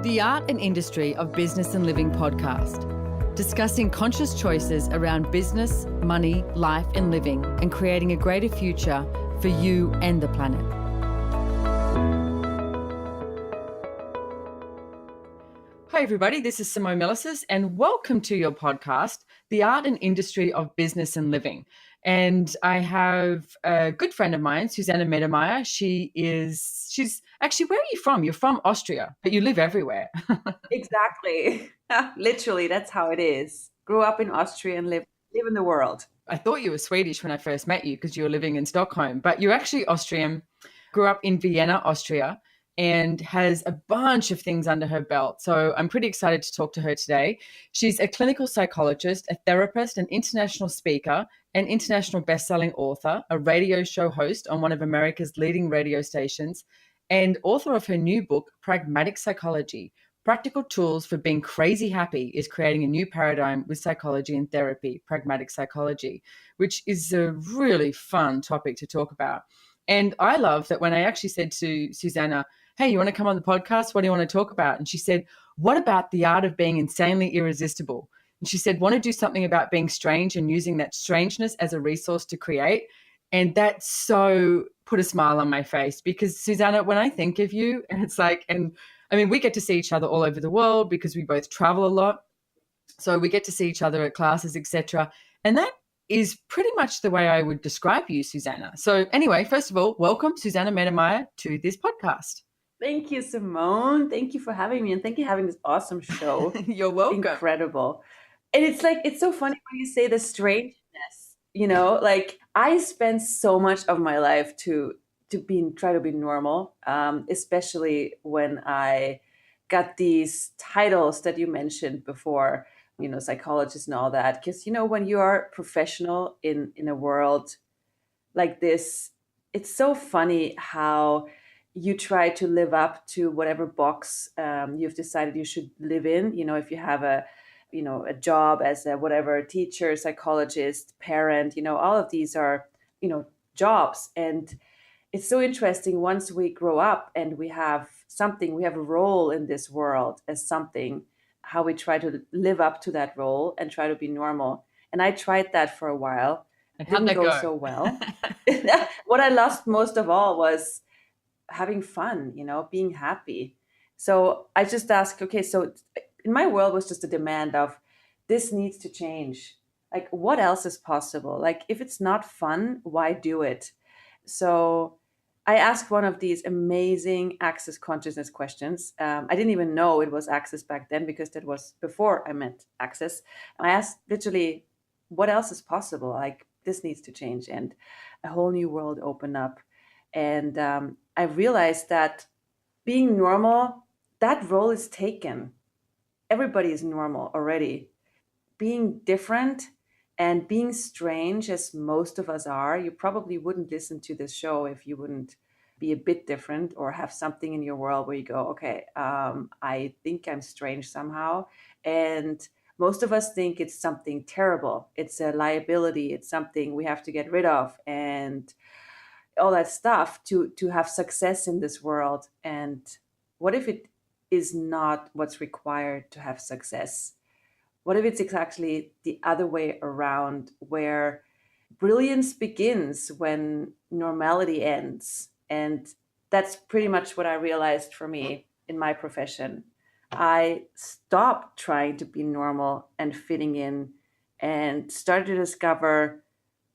The Art and Industry of Business and Living podcast, discussing conscious choices around business, money, life and living, and creating a greater future for you and the planet. Hi everybody, this is Simone Milasas and welcome to your podcast, The Art and Industry of Business and Living. And I have a good friend of mine, Susanna Mittermaier. She's actually, where are you from? You're from Austria, but you live everywhere. Exactly. Literally, that's how it is. Grew up in Austria and live in the world. I thought you were Swedish when I first met you because you were living in Stockholm, but you're actually Austrian, grew up in Vienna, Austria, and has a bunch of things under her belt. So I'm pretty excited to talk to her today. She's a clinical psychologist, a therapist, an international speaker, an international best-selling author, a radio show host on one of America's leading radio stations, and author of her new book, Pragmatic Psychology, Practical Tools for Being Crazy Happy is Creating a New Paradigm with Psychology and Therapy, Pragmatic Psychology, which is a really fun topic to talk about. And I love that when I actually said to Susanna, hey, you want to come on the podcast? What do you want to talk about? And she said, what about the art of being insanely irresistible? And she said, want to do something about being strange and using that strangeness as a resource to create. And that so put a smile on my face because, Susanna, when I think of you, and it's like, and I mean, we get to see each other all over the world because we both travel a lot. So we get to see each other at classes, etc. And that is pretty much the way I would describe you, Susanna. So anyway, first of all, welcome, Susanna Mittermaier, to this podcast. Thank you, Simone. Thank you for having me. And thank you for having this awesome show. You're welcome. Incredible. And it's like, it's so funny when you say the strangeness, like I spend so much of my life to try to be normal, especially when I got these titles that you mentioned before, psychologist and all that. Because, when you are professional in a world like this, it's so funny how you try to live up to whatever box you've decided you should live in. If you have a job as a whatever teacher, psychologist, parent, all of these are, jobs. And it's so interesting once we grow up and we have a role in this world as something, how we try to live up to that role and try to be normal. And I tried that for a while. It didn't go so well. What I lost most of all was having fun, being happy. So I just asked, okay, so in my world was just a demand of this needs to change. Like, what else is possible? Like, if it's not fun, why do it? So I asked one of these amazing access consciousness questions. I didn't even know it was access back then because that was before I met access. I asked literally, what else is possible? Like, this needs to change. And a whole new world opened up. And I realized that being normal, that role is taken. Everybody is normal already. Being different and being strange, as most of us are, you probably wouldn't listen to this show if you wouldn't be a bit different or have something in your world where you go, okay, I think I'm strange somehow. And most of us think it's something terrible. It's a liability. It's something we have to get rid of and all that stuff to have success in this world. And what if it is not what's required to have success? What if it's exactly the other way around, where brilliance begins when normality ends? And that's pretty much what I realized for me in my profession. I stopped trying to be normal and fitting in and started to discover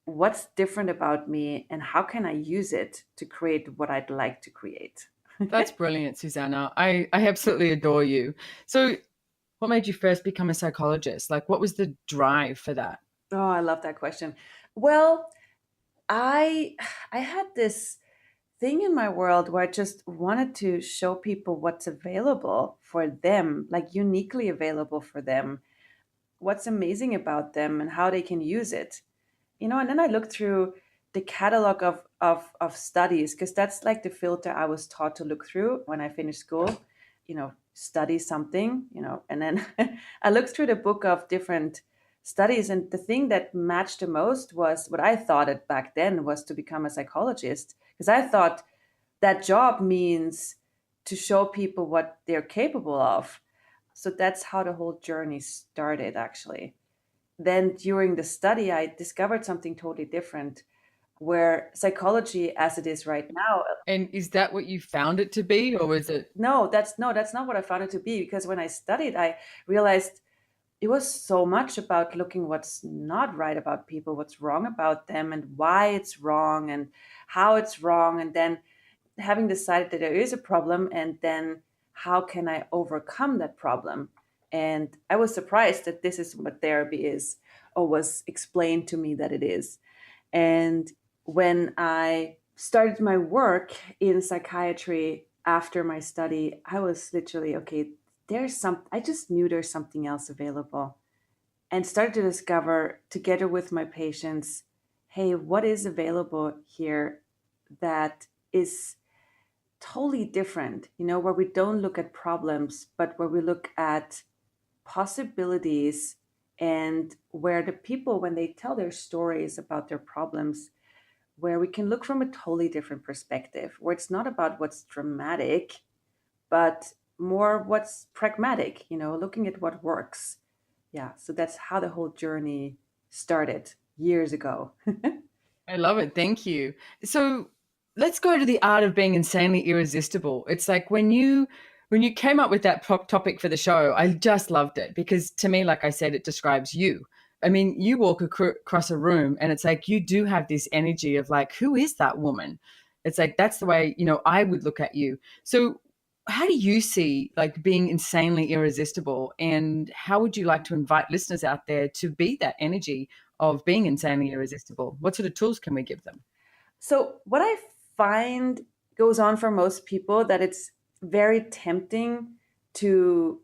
what's different about me and how can I use it to create what I'd like to create. That's brilliant, Susanna. I absolutely adore you. So what made you first become a psychologist? Like, what was the drive for that? Oh, I love that question. Well, I had this thing in my world where I just wanted to show people what's available for them, like uniquely available for them, what's amazing about them and how they can use it. And then I looked through the catalog of studies, because that's like the filter I was taught to look through when I finished school, study something, and then I looked through the book of different studies. And the thing that matched the most was what I thought it back then was to become a psychologist, because I thought that job means to show people what they're capable of. So that's how the whole journey started, actually. Then during the study, I discovered something totally different, where psychology as it is right now. And is that what you found it to be, or was it? No, that's not what I found it to be, because when I studied, I realized it was so much about looking what's not right about people, what's wrong about them, and why it's wrong and how it's wrong. And then having decided that there is a problem, and then how can I overcome that problem? And I was surprised that this is what therapy is, or was explained to me that it is. And when I started my work in psychiatry after my study, I was literally, okay, I just knew there's something else available, and started to discover together with my patients, hey, what is available here that is totally different, where we don't look at problems, but where we look at possibilities, and where the people, when they tell their stories about their problems, where we can look from a totally different perspective, where it's not about what's dramatic, but more what's pragmatic, looking at what works. Yeah, so that's how the whole journey started years ago. I love it. Thank you. So let's go to the art of being insanely irresistible. It's like when you came up with that topic for the show, I just loved it because to me, like I said, it describes you. I mean, you walk across a room and it's like you do have this energy of like, who is that woman? It's like that's the way, I would look at you. So how do you see like being insanely irresistible, and how would you like to invite listeners out there to be that energy of being insanely irresistible? What sort of tools can we give them? So, what I find goes on for most people, that it's very tempting to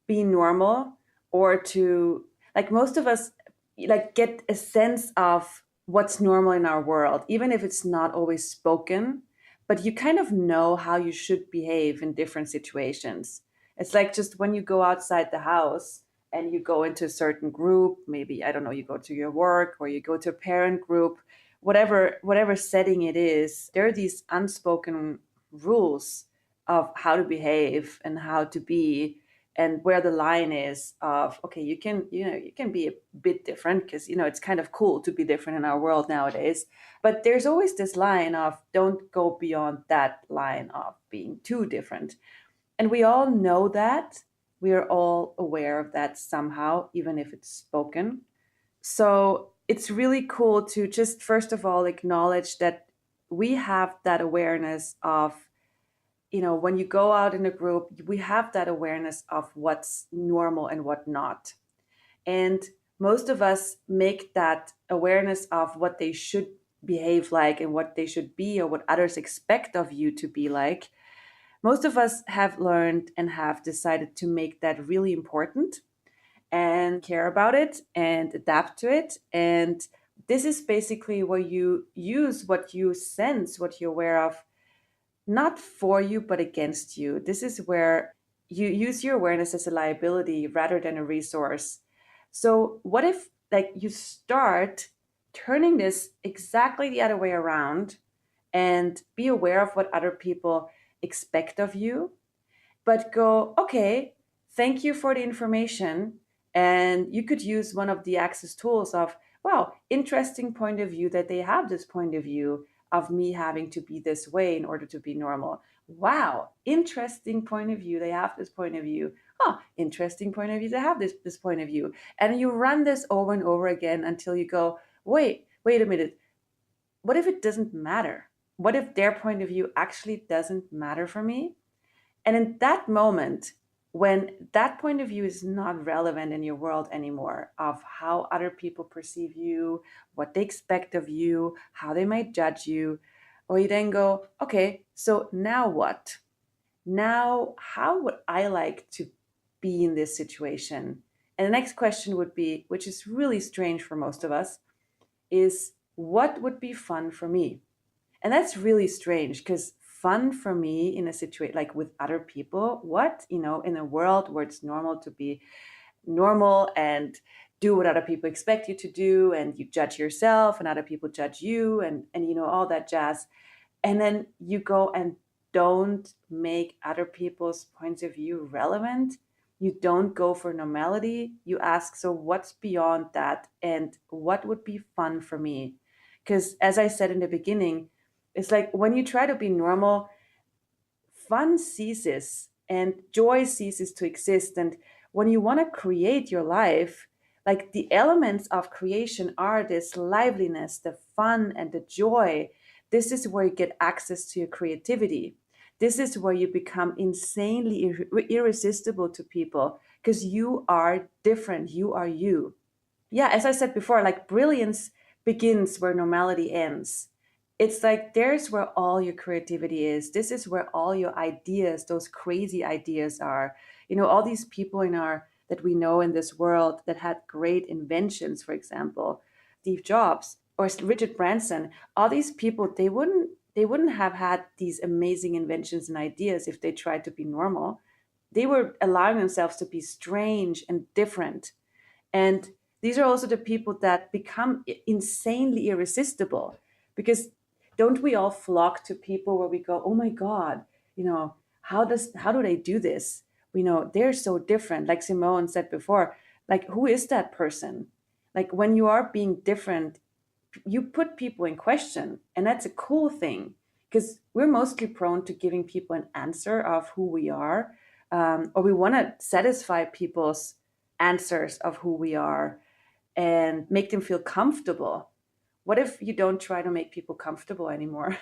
be normal, or to, like, most of us, like, get a sense of what's normal in our world, even if it's not always spoken, but you kind of know how you should behave in different situations. It's like just when you go outside the house and you go into a certain group, maybe, I don't know, you go to your work or you go to a parent group, whatever setting it is, there are these unspoken rules of how to behave and how to be, and where the line is of, okay, you can be a bit different, because it's kind of cool to be different in our world nowadays, but there's always this line of don't go beyond that line of being too different. And we all know that. We are all aware of that somehow, even if it's spoken. So it's really cool to just, first of all, acknowledge that we have that awareness of, when you go out in a group, we have that awareness of what's normal and what not. And most of us make that awareness of what they should behave like and what they should be, or what others expect of you to be like. Most of us have learned and have decided to make that really important, and care about it and adapt to it. And this is basically where you use what you sense, what you're aware of, not for you, but against you. This is where you use your awareness as a liability rather than a resource. So, what if, like, you start turning this exactly the other way around, and be aware of what other people expect of you, but go, okay, thank you for the information. And you could use one of the access tools of, wow, interesting point of view that they have this point of view of me having to be this way in order to be normal. Wow, interesting point of view. They have this point of view. Oh, interesting point of view. They have this point of view. And you run this over and over again until you go, wait a minute. What if it doesn't matter? What if their point of view actually doesn't matter for me? And in that moment, when that point of view is not relevant in your world anymore, of how other people perceive you, what they expect of you, how they might judge you, or you then go, okay, so now what? Now, how would I like to be in this situation? And the next question would be, which is really strange for most of us, is what would be fun for me? And that's really strange, because fun for me in a situation like with other people, in a world where it's normal to be normal and do what other people expect you to do, and you judge yourself and other people judge you, and all that jazz. And then you go and don't make other people's points of view relevant. You don't go for normality. You ask, so what's beyond that? And what would be fun for me? Because as I said in the beginning, it's like when you try to be normal, fun ceases and joy ceases to exist. And when you want to create your life, like the elements of creation are this liveliness, the fun, and the joy. This is where you get access to your creativity. This is where you become insanely irresistible to people because you are different. You are you. Yeah, as I said before, like brilliance begins where normality ends. It's like there's where all your creativity is. This is where all your ideas, those crazy ideas are. All these people in our that we know in this world that had great inventions, for example, Steve Jobs or Richard Branson, all these people, they wouldn't have had these amazing inventions and ideas if they tried to be normal. They were allowing themselves to be strange and different. And these are also the people that become insanely irresistible because don't we all flock to people where we go, oh my God, how do they do this? They're so different. Like Simone said before, like who is that person? Like when you are being different, you put people in question, and that's a cool thing because we're mostly prone to giving people an answer of who we are, or we want to satisfy people's answers of who we are and make them feel comfortable. What if you don't try to make people comfortable anymore,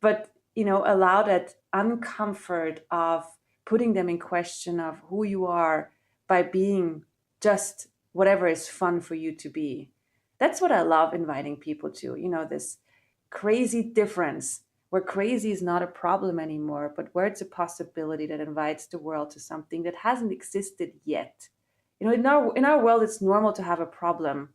but allow that uncomfort of putting them in question of who you are by being just whatever is fun for you to be. That's what I love inviting people to, this crazy difference where crazy is not a problem anymore, but where it's a possibility that invites the world to something that hasn't existed yet. In our world, it's normal to have a problem.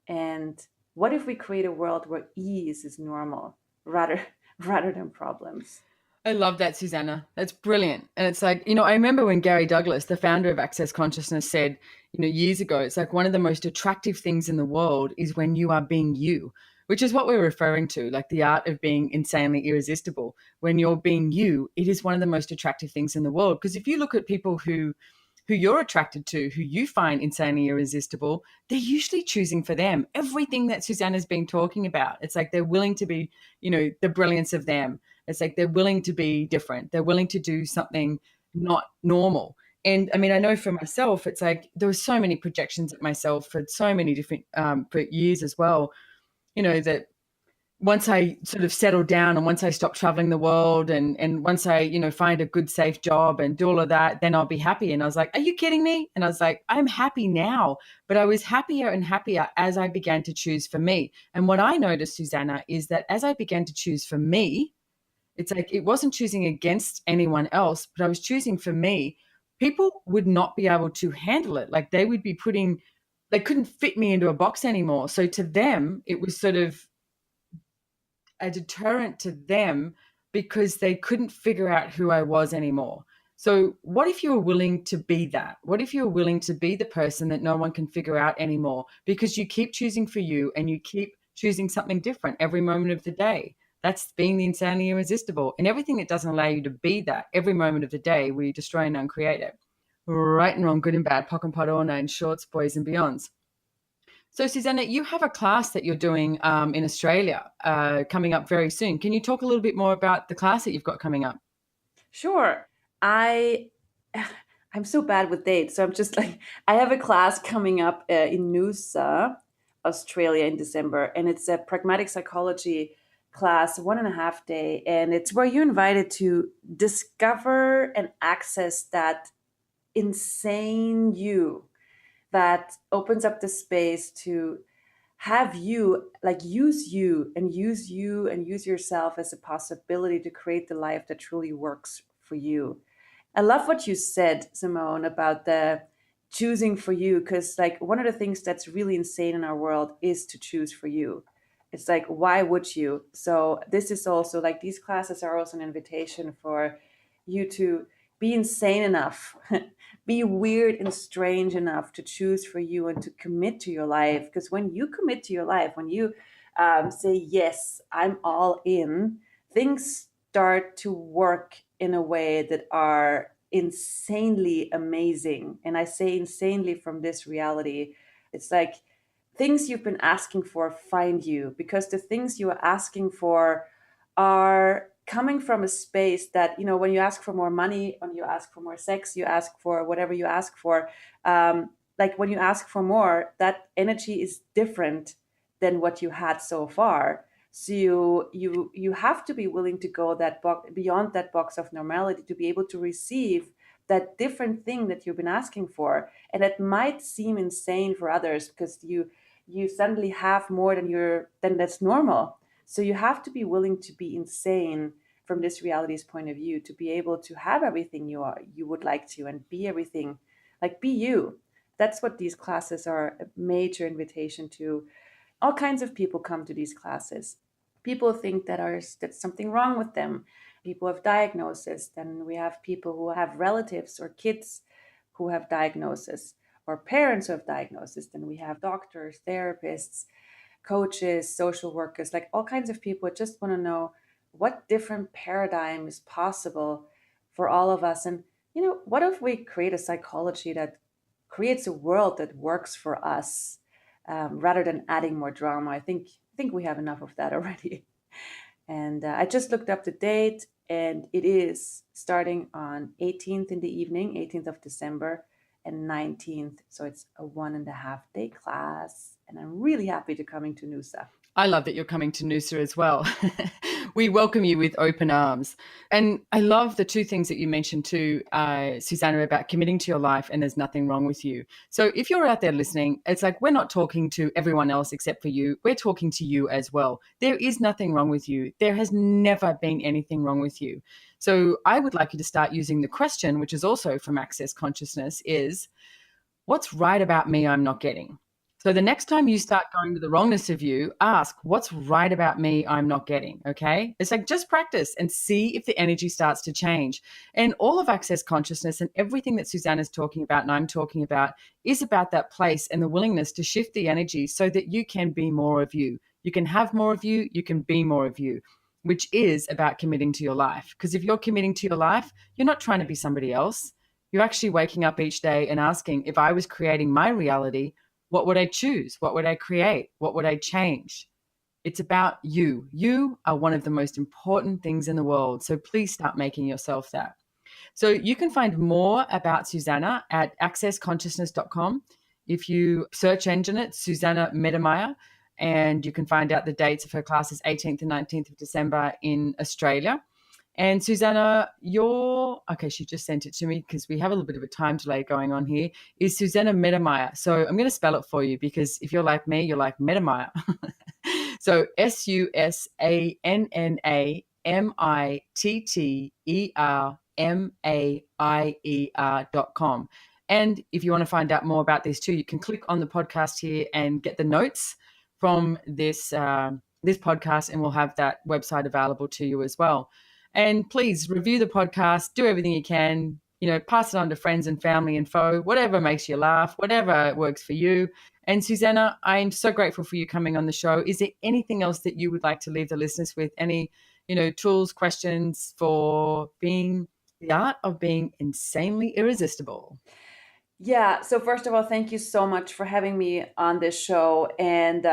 And what if we create a world where ease is normal rather rather than problems? I love that, Susanna. That's brilliant. And it's like, I remember when Gary Douglas, the founder of Access Consciousness, said, years ago, it's like one of the most attractive things in the world is when you are being you, which is what we're referring to, like the art of being insanely irresistible. When you're being you, it is one of the most attractive things in the world. Because if you look at people who you're attracted to, who you find insanely irresistible, they're usually choosing for them. Everything that Susanna's been talking about, it's like they're willing to be, the brilliance of them. It's like they're willing to be different. They're willing to do something not normal. And I mean, I know for myself, it's like there were so many projections at myself for so many different for years as well, that once I sort of settled down and once I stopped traveling the world and once I, find a good, safe job and do all of that, then I'll be happy. And I was like, are you kidding me? And I was like, I'm happy now. But I was happier and happier as I began to choose for me. And what I noticed, Susanna, is that as I began to choose for me, it's like it wasn't choosing against anyone else, but I was choosing for me. People would not be able to handle it. Like they would be they couldn't fit me into a box anymore. So to them, it was sort of a deterrent to them because they couldn't figure out who I was anymore. So what if you were willing to be that? What if you were willing to be the person that no one can figure out anymore because you keep choosing for you and you keep choosing something different every moment of the day? That's being the insanely irresistible. And everything that doesn't allow you to be that every moment of the day, we destroy and uncreate it. Right and wrong, good and bad, pock and pot, all nine shorts, boys and beyonds. So, Susanna, you have a class that you're doing in Australia coming up very soon. Can you talk a little bit more about the class that you've got coming up? Sure. I'm so bad with dates, so I'm just like I have a class coming up in Noosa, Australia in December, and it's a pragmatic psychology class, 1.5 day, and it's where you're invited to discover and access that insane you that opens up the space to have you like use you and use you and use yourself as a possibility to create the life that truly works for you. I love what you said, Simone, about the choosing for you, because like one of the things that's really insane in our world is to choose for you. It's like, why would you? So this is also like these classes are also an invitation for you to be insane enough, be weird and strange enough to choose for you and to commit to your life. Because when you commit to your life, when you say, yes, I'm all in, things start to work in a way that are insanely amazing. And I say insanely from this reality. It's like things you've been asking for find you, because the things you are asking for are coming from a space that, when you ask for more money, when you ask for more sex, you ask for whatever you ask for, like when you ask for more, that energy is different than what you had so far. So you have to be willing to go that box, beyond that box of normality, to be able to receive that different thing that you've been asking for. And it might seem insane for others because you suddenly have more than that's normal. So you have to be willing to be insane from this reality's point of view to be able to have everything you would like to, and be everything, like be you. That's what these classes are, a major invitation to. All kinds of people come to these classes. People think that's something wrong with them. People have diagnosis. Then we have people who have relatives or kids who have diagnosis, or parents who have diagnosis. Then we have doctors, therapists, coaches, social workers, like all kinds of people just want to know what different paradigm is possible for all of us. And, what if we create a psychology that creates a world that works for us, rather than adding more drama? I think we have enough of that already. And I just looked up the date, and it is starting on 18th in the evening, 18th of December, and 19th. So it's a 1.5 day class. And I'm really happy to coming to Noosa. I love that you're coming to Noosa as well. We welcome you with open arms. And I love the two things that you mentioned too, Susanna, about committing to your life and there's nothing wrong with you. So if you're out there listening, it's like we're not talking to everyone else except for you. We're talking to you as well. There is nothing wrong with you. There has never been anything wrong with you. So I would like you to start using the question, which is also from Access Consciousness, is what's right about me I'm not getting? So the next time you start going to the wrongness of you, ask, what's right about me I'm not getting? Okay. It's like just practice and see if the energy starts to change. And all of Access Consciousness and everything that Susanna's talking about and I'm talking about is about that place and the willingness to shift the energy so that you can be more of you. You can have more of you, you can be more of you, which is about committing to your life. Because if you're committing to your life, you're not trying to be somebody else. You're actually waking up each day and asking, if I was creating my reality, what would I choose? What would I create? What would I change? It's about you. You are one of the most important things in the world. So please start making yourself that. So you can find more about Susanna at accessconsciousness.com. If you search engine it, Susanna Mittermaier, and you can find out the dates of her classes, 18th and 19th of December in Australia. And Susanna, she just sent it to me because we have a little bit of a time delay going on here, is Susanna Mittermaier. So I'm going to spell it for you because if you're like me, you're like Mittermaier. So SusannaMittermaier.com. And if you want to find out more about this too, you can click on the podcast here and get the notes from this podcast, and we'll have that website available to you as well. And please review the podcast, do everything you can, pass it on to friends and family and foe, whatever makes you laugh, whatever works for you. And Susanna, I'm so grateful for you coming on the show. Is there anything else that you would like to leave the listeners with? Any, tools, questions for being the art of being insanely irresistible? Yeah. So first of all, thank you so much for having me on this show. And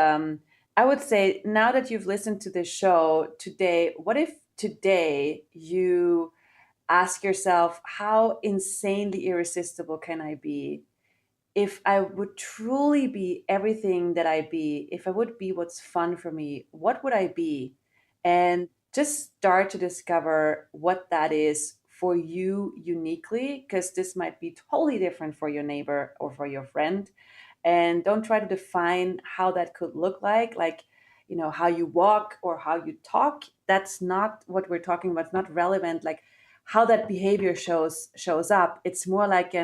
I would say, now that you've listened to this show today, what if today you ask yourself, how insanely irresistible can I be? If I would truly be everything that I be, if I would be what's fun for me, what would I be? And just start to discover what that is for you uniquely, because this might be totally different for your neighbor or for your friend. And don't try to define how that could look like, how you walk or how you talk. That's not what we're talking about. It's not relevant. Like how that behavior shows up. It's more like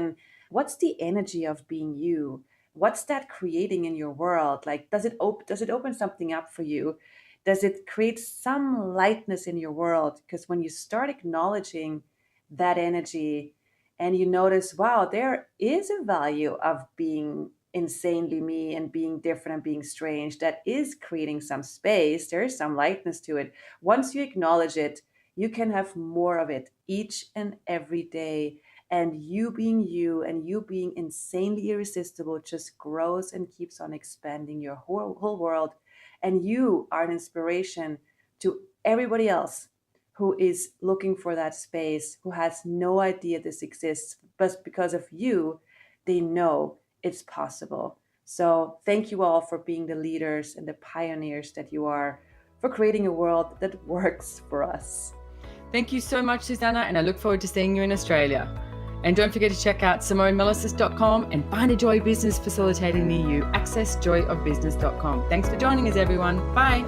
what's the energy of being you? What's that creating in your world? Like, does it open something up for you? Does it create some lightness in your world? Because when you start acknowledging that energy and you notice, wow, there is a value of being insanely me and being different and being strange, that is creating some space. There is some lightness to it. Once you acknowledge it, you can have more of it each and every day. And you being insanely irresistible just grows and keeps on expanding your whole world. And you are an inspiration to everybody else who is looking for that space, who has no idea this exists, but because of you, they know it's possible. So thank you all for being the leaders and the pioneers that you are, for creating a world that works for us. Thank you so much, Susanna, and I look forward to seeing you in Australia. And don't forget to check out SimoneMilasas.com and find a joy business facilitator near you, accessjoyofbusiness.com. Thanks for joining us, everyone. Bye.